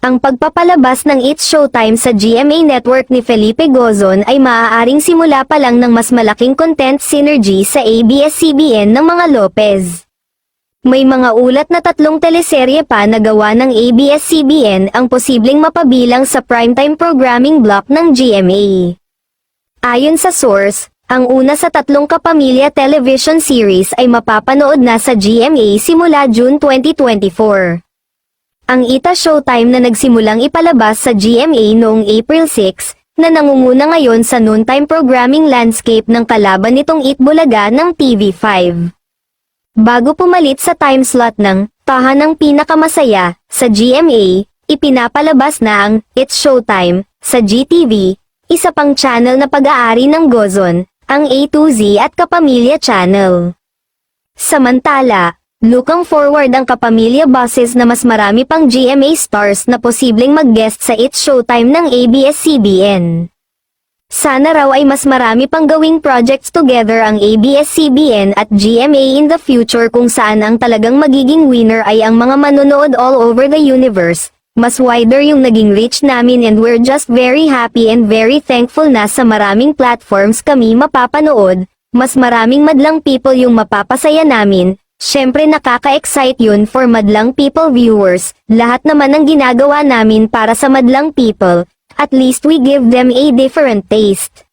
Ang pagpapalabas ng It's Showtime sa GMA Network ni Felipe Gozon ay maaaring simula pa lang ng mas malaking content synergy sa ABS-CBN ng mga Lopez. May mga ulat na 3 teleserye pa na gawa ng ABS-CBN ang posibleng mapabilang sa primetime programming block ng GMA. Ayon sa source, ang una sa 3 kapamilya television series ay mapapanood na sa GMA simula June 2024. Ang Ita Showtime na nagsimulang ipalabas sa GMA noong April 6, na nangunguna ngayon sa noontime programming landscape ng kalaban nitong Itbulaga ng TV5. Bago pumalit sa time slot ng Tahanang Pinakamasaya sa GMA, ipinapalabas na ang It's Showtime sa GTV, isa pang channel na pag-aari ng Gozon, ang A to Z at Kapamilya Channel. Samantala, looking forward ang Kapamilya bosses na mas marami pang GMA stars na posibleng mag-guest sa It's Showtime ng ABS-CBN. Sana raw ay mas marami pang gawing projects together ang ABS-CBN at GMA in the future kung saan ang talagang magiging winner ay ang mga manonood all over the universe. Mas wider yung naging reach namin and we're just very happy and very thankful na sa maraming platforms kami mapapanood, mas maraming madlang people yung mapapasaya namin. Syempre nakaka-excite yun for madlang people viewers, lahat naman ang ginagawa namin para sa madlang people, at least we give them a different taste.